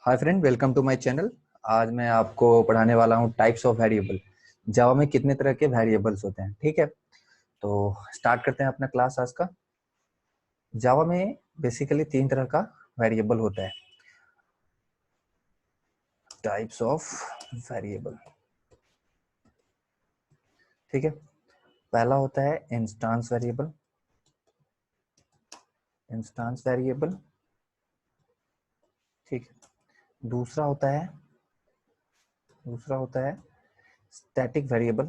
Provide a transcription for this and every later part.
Hi friend, welcome to my channel. आज मैं आपको पढ़ाने वाला हूँ टाइप्स ऑफ वेरिएबल। जावा में कितने तरह के वेरिएबल्स होते हैं। ठीक है, तो स्टार्ट करते हैं अपना क्लास आज का। जावा में बेसिकली तीन तरह का वेरिएबल होता है। टाइप्स ऑफ वेरिएबल, ठीक है। पहला होता है इंस्टांस वेरिएबल। इंस्टांस वेरिएबल, ठीक है। दूसरा होता है static variable.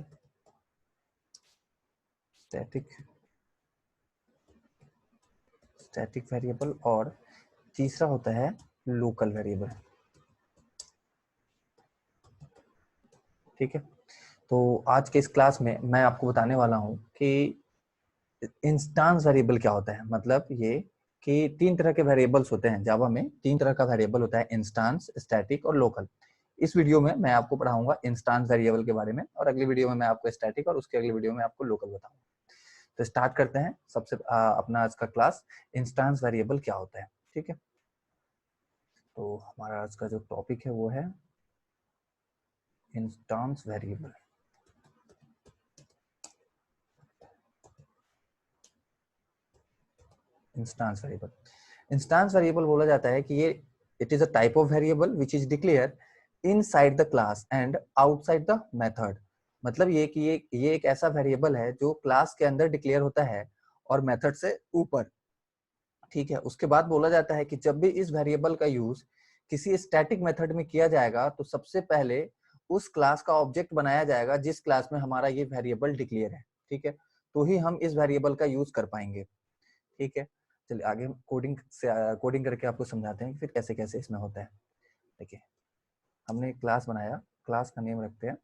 Static static variable. और तीसरा होता है लोकल वेरिएबल, ठीक है। तो आज के इस क्लास में मैं आपको बताने वाला हूं कि इंस्टांस वेरिएबल क्या होता है। मतलब ये कि तीन तरह के वेरिएबल्स होते हैं जावा में। तीन तरह का वेरिएबल होता है, इंस्टांस, स्टैटिक और लोकल। इस वीडियो में मैं आपको पढ़ाऊंगा इंस्टांस वेरिएबल के बारे में, और अगली वीडियो में मैं आपको स्टैटिक, और उसके अगली वीडियो में आपको लोकल बताऊंगा। तो स्टार्ट करते हैं सबसे अपना आज का क्लास, इंस्टांस वेरिएबल क्या होता है, ठीक है। तो हमारा आज का जो टॉपिक है वो है इंस्टांस वेरिएबल। इंस्टांस वेरिएबल बोला जाता है कि ये it is a type of variable which is declare inside the class and outside the method. मतलब ये कि ये एक ऐसा वेरिएबल है जो क्लास के अंदर डिक्लेयर होता है और मेथड से ऊपर, ठीक है। उसके बाद बोला जाता है कि जब भी इस वेरिएबल का यूज किसी स्टैटिक मेथड में किया जाएगा तो सबसे पहले उस क्लास का ऑब्जेक्ट बनाया जाएगा जिस क्लास में हमारा ये वेरिएबल डिक्लेयर है, ठीक है। तो ही हम इस वेरिएबल का यूज कर पाएंगे, ठीक है। चलिए आगे हम कोडिंग करके आपको समझाते हैं कि फिर कैसे कैसे इसमें होता है। देखिए, हमने एक क्लास बनाया। क्लास का नेम रखते हैं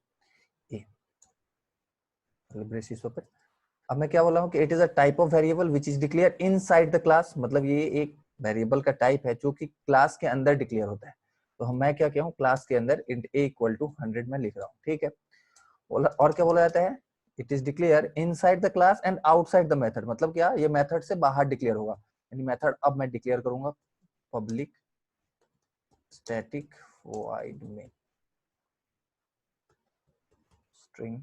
ए, ब्रेसिस पे। अब मैं क्या बोल रहा हूँ कि it is a type of variable which is declare inside the class. मतलब ये एक वेरिएबल का टाइप है जो कि क्लास के अंदर डिक्लेयर होता है। तो हम मैं क्या किया हूँ, क्लास के अंदर इंट ए इक्वल टू 100 में लिख रहा हूँ, ठीक है। और क्या बोला जाता है, it is declare inside the class and outside the method. मतलब क्या, ये मेथड से बाहर डिक्लेयर होगा। यानी मेथड अब मैं डिक्लेयर करूंगा पब्लिक स्टैटिक void में स्ट्रिंग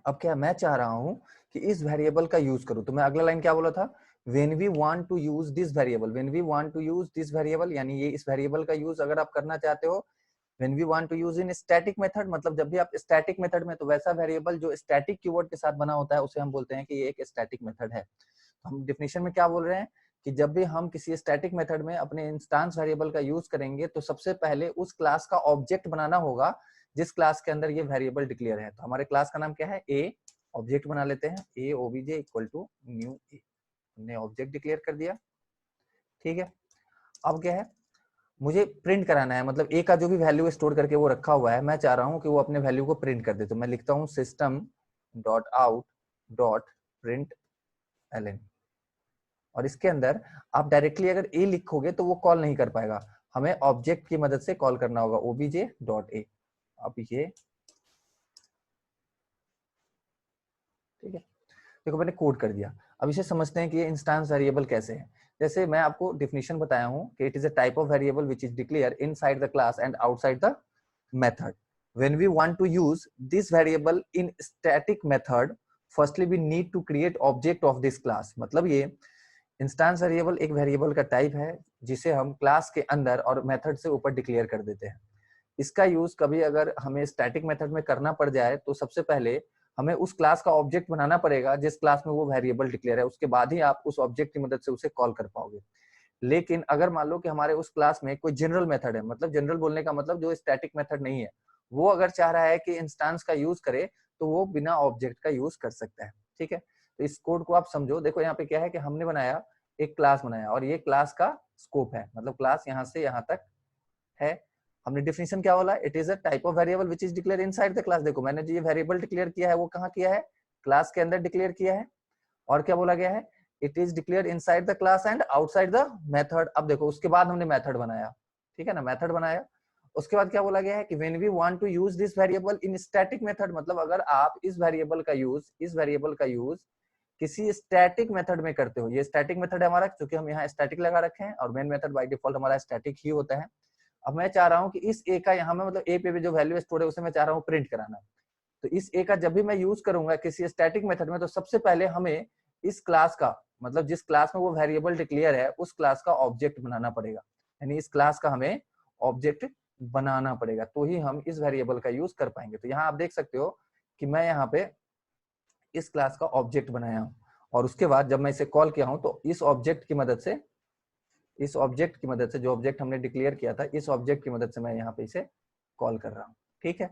अब क्या मैं चाह रहा हूं कि इस वेरिएबल का यूज करूं। तो मैं अगला लाइन क्या बोला था, when we want to use this variable, when we want to use this variable, यानी ये इस वेरिएबल का यूज अगर आप करना चाहते हो when we want to use in static method, मतलब जब भी आप स्टैटिक मेथड में, तो वैसा वेरिएबल जो स्टैटिक कीवर्ड के साथ बना होता है उसे हम बोलते हैं कि ये एक स्टैटिक मेथड है। तो हम डिफिनेशन में क्या बोल रहे हैं कि जब भी हम किसी स्टैटिक मेथड में अपने इंस्टांस वेरिएबल का यूज करेंगे तो सबसे पहले उस क्लास का ऑब्जेक्ट बनाना होगा जिस क्लास के अंदर ये वेरिएबल डिक्लेयर है। तो हमारे क्लास का नाम क्या है, ए। ऑब्जेक्ट बना लेते हैं ए ओबीजे इक्वल टू न्यू ए। हमने ऑब्जेक्ट डिक्लेयर कर दिया, ठीक है। अब क्या है, मुझे प्रिंट कराना है। मतलब ए का जो भी वैल्यू स्टोर करके वो रखा हुआ है, मैं चाह रहा हूं कि वो अपने वैल्यू को प्रिंट कर दे। तो मैं लिखता हूं system dot out dot println. और इसके अंदर आप डायरेक्टली अगर ए लिखोगे तो वो कॉल नहीं कर पाएगा, हमें ऑब्जेक्ट की मदद से कॉल करना होगा ओबीजे डॉट ए। अब ये ठीक है, देखो मैंने कोड कर दिया। अब इसे समझते हैं कि ये इंस्टांस वेरिएबल कैसे है। जैसे मैं आपको डिफिनेशन बताया हूं कि it is a type of variable which is declare inside the class and outside the method. When we want to use this variable in static method, firstly we need to create object of this class। मतलब ये instance variable एक variable का type है जिसे हम class के अंदर और मेथड से ऊपर डिक्लेयर कर देते हैं। इसका यूज कभी अगर हमें स्टैटिक मेथड में करना पड़ जाए तो सबसे पहले हमें उस क्लास का ऑब्जेक्ट बनाना पड़ेगा जिस क्लास में वो वेरिएबल डिक्लेयर है, उसके बाद ही आप उस ऑब्जेक्ट की मदद से उसे कॉल कर पाओगे। लेकिन अगर मान लो कि हमारे उस क्लास में कोई जनरल मेथड है, मतलब जनरल बोलने का मतलब जो स्टैटिक मेथड नहीं है, वो अगर चाह रहा है कि इंस्टांस का यूज करे तो वो बिना ऑब्जेक्ट का यूज कर सकता है, ठीक है। तो इस कोड को आप समझो। देखो यहाँ पे क्या है कि हमने बनाया एक क्लास बनाया और ये क्लास का स्कोप है, मतलब क्लास यहाँ से यहाँ तक है। हमने डिफिनेशन क्या बोला, it is a type of variable which is declare inside the class. देखो मैंने जो ये वेरिएबल डिक्लेयर किया है वो कहाँ किया है, क्लास के अंदर डिक्लेयर किया है। और क्या बोला गया है, it is declare inside the class and outside the method. अब देखो उसके बाद हमने मेथड बनाया, ठीक है ना, मेथड बनाया। उसके बाद क्या बोला गया है कि when we want to use this variable in static method, मतलब अगर आप इस वेरिएबल का यूज किसी स्टैटिक मेथड में करते हो, ये स्टैटिक मेथड है हमारा, क्योंकि हम यहाँ स्टैटिक लगा रखे हैं और मेन मेथड बाय डिफॉल्ट हमारा स्टैटिक ही होता है। अब मैं चाह रहा हूँ कि इस ए का यहाँ में मतलब ए पे भी जो वैल्यू स्टोर है उसे मैं चाह रहा हूँ प्रिंट कराना। तो इस ए का जब भी मैं यूज करूंगा किसी स्टैटिक मेथड में, तो सबसे पहले हमें इस क्लास का, मतलब जिस क्लास में वो वेरिएबल डिक्लेयर है उस क्लास का ऑब्जेक्ट बनाना पड़ेगा, यानी इस क्लास का हमें ऑब्जेक्ट बनाना पड़ेगा, तो ही हम इस वेरिएबल का यूज कर पाएंगे। तो यहाँ आप देख सकते हो कि मैं यहाँ पे इस क्लास का ऑब्जेक्ट बनाया हूँ, और उसके बाद जब मैं इसे कॉल किया हूँ तो इस ऑब्जेक्ट की मदद से जो ऑब्जेक्ट हमने डिक्लेयर किया था, इस ऑब्जेक्ट की मदद से मैं यहाँ पे इसे कॉल कर रहा हूँ। ठीक है,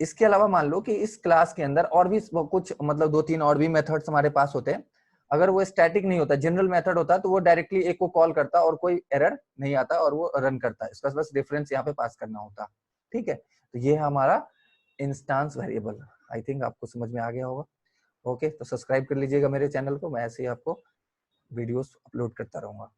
इसके अलावा मान लो कि इस क्लास के अंदर और भी कुछ मतलब 2-3 और भी मेथड्स हमारे पास होते हैं। अगर वो स्टैटिक नहीं होता, जनरल मेथड होता, तो वो डायरेक्टली एक को कॉल करता और कोई एरर नहीं आता और वो रन करता है, इसका बस रेफरेंस यहाँ पे पास करना होता। ठीक है, तो ये है हमारा इंस्टेंस वेरिएबल। आई थिंक आपको समझ में आ गया होगा। ओके, तो सब्सक्राइब कर लीजिएगा मेरे चैनल को, मैं ऐसे ही आपको वीडियोस अपलोड करता रहूंगा।